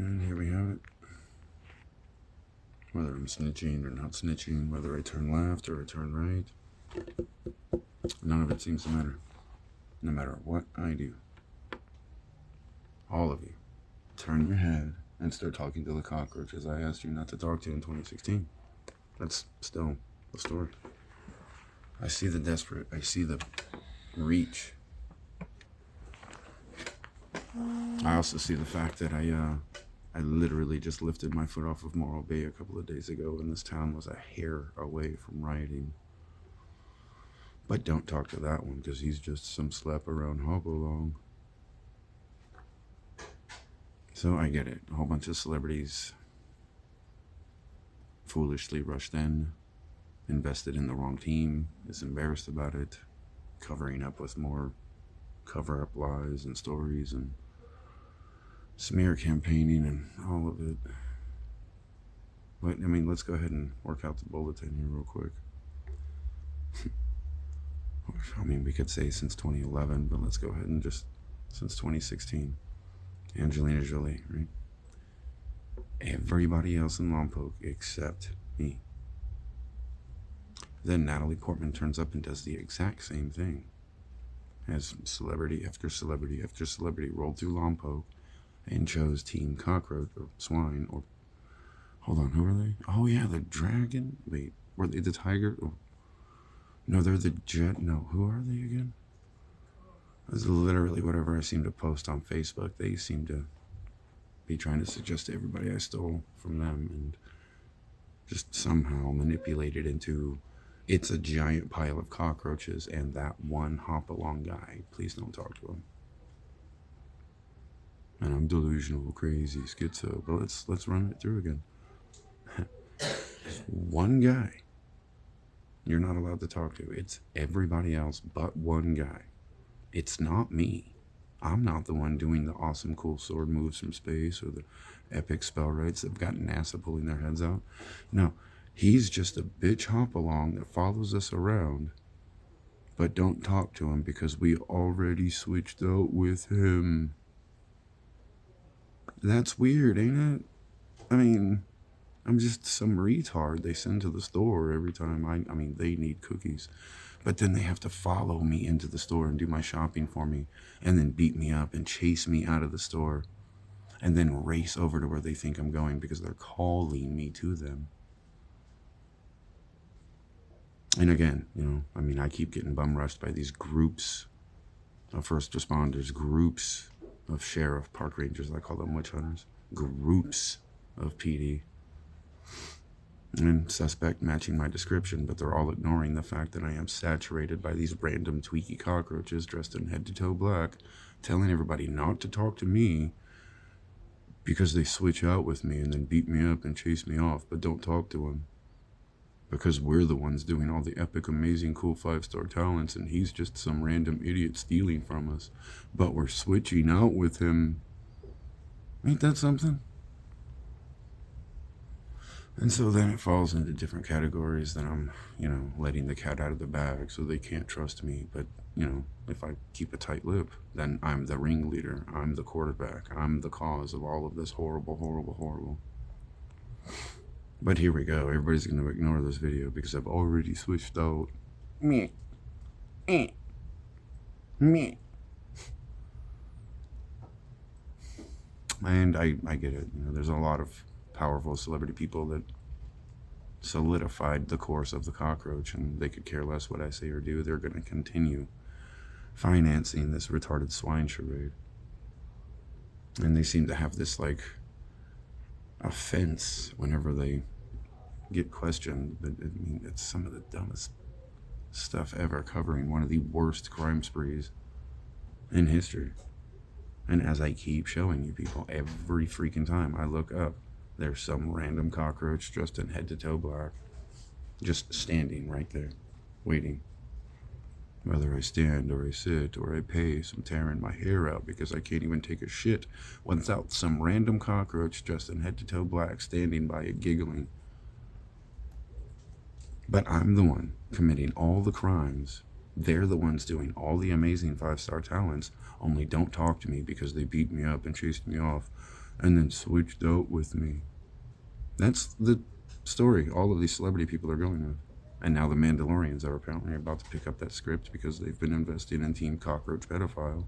And here we have it. Whether I'm snitching or not snitching, whether I turn left or I turn right, none of it seems to matter. No matter what I do. All of you, turn your head and start talking to the cockroaches I asked you not to talk to in 2016. That's still the story. I see the desperate. I see the reach. I also see the fact that I literally just lifted my foot off of Morro Bay a couple of days ago, and this town was a hair away from rioting. But don't talk to that one, because he's just some slap around hop-along. So I get it. A whole bunch of celebrities foolishly rushed in, invested in the wrong team, is embarrassed about it, covering up with more cover-up lies and stories and smear campaigning and all of it. But, I mean, let's go ahead and work out the bulletin here real quick. I mean, we could say since 2011, but let's go ahead and just since 2016. Angelina Jolie, right? Everybody else in Lompoc except me. Then Natalie Portman turns up and does the exact same thing. As celebrity after celebrity after celebrity rolled through Lompoc and chose Team Cockroach or Swine or... Hold on, who are they? Oh yeah, the dragon? Wait, were they the tiger? Oh. No, they're the jet. No, who are they again? This is literally whatever I seem to post on Facebook. They seem to be trying to suggest to everybody I stole from them and just somehow manipulate it into it's a giant pile of cockroaches and that one hop-along guy. Please don't talk to him. And I'm delusional, crazy, schizo. But let's run it through again. One guy you're not allowed to talk to. It's everybody else but one guy. It's not me. I'm not the one doing the awesome, cool sword moves from space or the epic spell rites that have got NASA pulling their heads out. No, he's just a bitch hop-along that follows us around. But don't talk to him because we already switched out with him. That's weird, ain't it? I mean, I'm just some retard they send to the store every time I mean, they need cookies. But then they have to follow me into the store and do my shopping for me and then beat me up and chase me out of the store and then race over to where they think I'm going because they're calling me to them. And again, you know, I mean, I keep getting bum rushed by these groups of first responders, groups of sheriff, park rangers, I call them witch hunters, groups of PD. And suspect matching my description, but they're all ignoring the fact that I am saturated by these random tweaky cockroaches dressed in head to toe black, telling everybody not to talk to me because they switch out with me and then beat me up and chase me off, but don't talk to him. Because we're the ones doing all the epic, amazing, cool 5-star talents, and he's just some random idiot stealing from us. But we're switching out with him. Ain't that something? And so then it falls into different categories that I'm, you know, letting the cat out of the bag so they can't trust me. But, you know, if I keep a tight lip, then I'm the ringleader. I'm the quarterback. I'm the cause of all of this horrible, horrible, horrible. But here we go. Everybody's going to ignore this video because I've already switched out. Me. Me. And I get it. You know, there's a lot of powerful celebrity people that solidified the course of the cockroach, and they could care less what I say or do. They're going to continue financing this retarded swine charade. And they seem to have this, like, offense whenever they get questioned. But I mean, it's some of the dumbest stuff ever, covering one of the worst crime sprees in history. And as I keep showing you people, every freaking time I look up, there's some random cockroach dressed in head to toe black, just standing right there, waiting. Whether I stand or I sit or I pace, I'm tearing my hair out because I can't even take a shit without some random cockroach dressed in head to toe black standing by it giggling. But I'm the one committing all the crimes. They're the ones doing all the amazing 5-star talents, only don't talk to me because they beat me up and chased me off and then switched out with me. That's the story all of these celebrity people are going with. And now the Mandalorians are apparently about to pick up that script because they've been invested in Team Cockroach Pedophile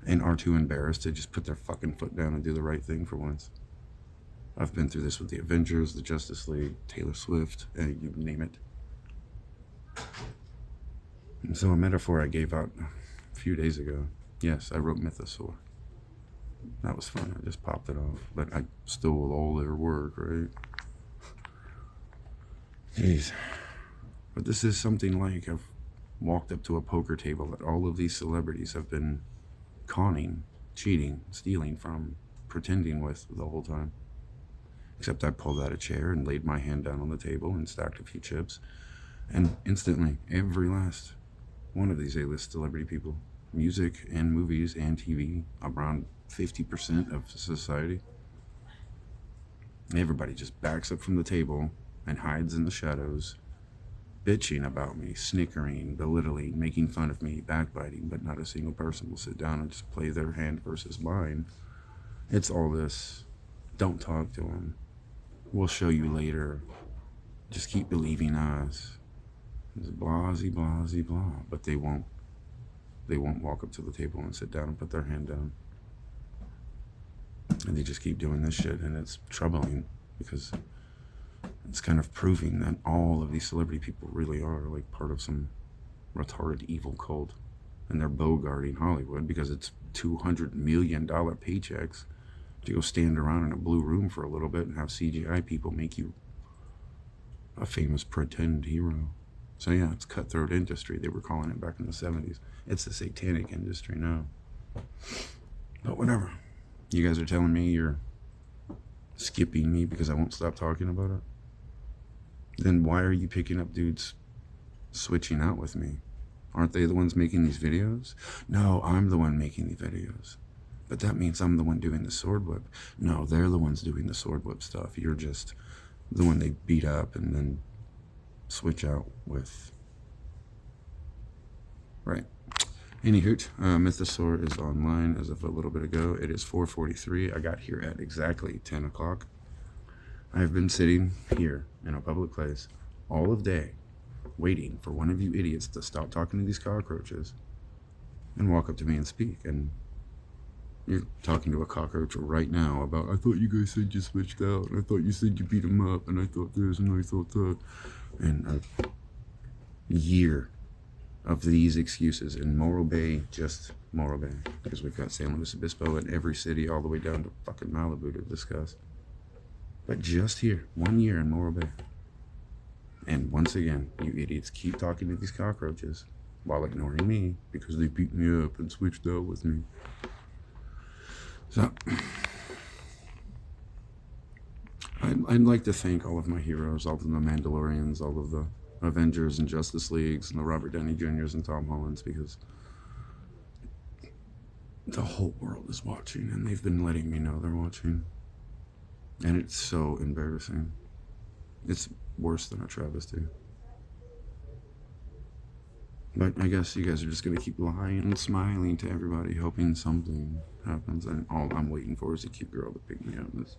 and are too embarrassed to just put their fucking foot down and do the right thing for once. I've been through this with the Avengers, the Justice League, Taylor Swift, and you name it. And so a metaphor I gave out a few days ago. Yes, I wrote Mythosaur. That was fun. I just popped it off. But I stole all their work, right? Jeez. But this is something like I've walked up to a poker table that all of these celebrities have been conning, cheating, stealing from, pretending with the whole time. Except I pulled out a chair and laid my hand down on the table and stacked a few chips. And instantly, every last one of these A-list celebrity people, music and movies and TV, around 50% of society, everybody just backs up from the table and hides in the shadows, bitching about me, snickering, belittling, making fun of me, backbiting, but not a single person will sit down and just play their hand versus mine. It's all this, don't talk to him, we'll show you later, just keep believing us. It's blah, blah, blah, but they won't walk up to the table and sit down and put their hand down. And they just keep doing this shit, and it's troubling because it's kind of proving that all of these celebrity people really are like part of some retarded evil cult, and they're bogarting Hollywood because it's $200 million paychecks to go stand around in a blue room for a little bit and have CGI people make you a famous pretend hero. So yeah, it's cutthroat industry. They were calling it back in the 70s. It's the satanic industry now. But whatever. You guys are telling me you're skipping me because I won't stop talking about it? Then why are you picking up dudes switching out with me? Aren't they the ones making these videos? No, I'm the one making the videos. But that means I'm the one doing the sword whip. No, they're the ones doing the sword whip stuff. You're just the one they beat up and then switch out with. Right. Anyhoot, Mythosaur is online as of a little bit ago. It is 4:43. I got here at exactly 10 o'clock. I've been sitting here in a public place all of day waiting for one of you idiots to stop talking to these cockroaches and walk up to me and speak. And you're talking to a cockroach right now about, I thought you guys said you switched out, and I thought you said you beat him up, and I thought this, and I thought that. And a year of these excuses in Morro Bay, just Morro Bay, because we've got San Luis Obispo in every city all the way down to fucking Malibu to discuss. But just here, 1 year in Morro Bay. And once again, you idiots keep talking to these cockroaches while ignoring me because they beat me up and switched out with me. So, I'd like to thank all of my heroes, all of the Mandalorians, all of the Avengers and Justice Leagues, and the Robert Downey Jr.'s and Tom Hollands, because the whole world is watching, and they've been letting me know they're watching. And it's so embarrassing. It's worse than a travesty. But I guess you guys are just gonna keep lying and smiling to everybody, hoping something happens. And all I'm waiting for is a cute girl to pick me up. That's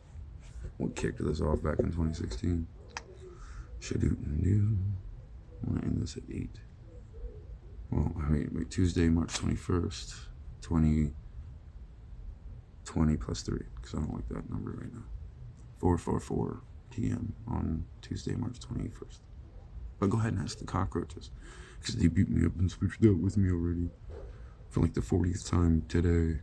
what kicked this off back in 2016. Shadoot and new. I'm gonna end this at 8. Well, wait, Tuesday, March 21st, 2020 plus 3, because I don't like that number right now. 4:44 p.m. on Tuesday, March 21st. But go ahead and ask the cockroaches, because they beat me up and switched out with me already for like the 40th time today.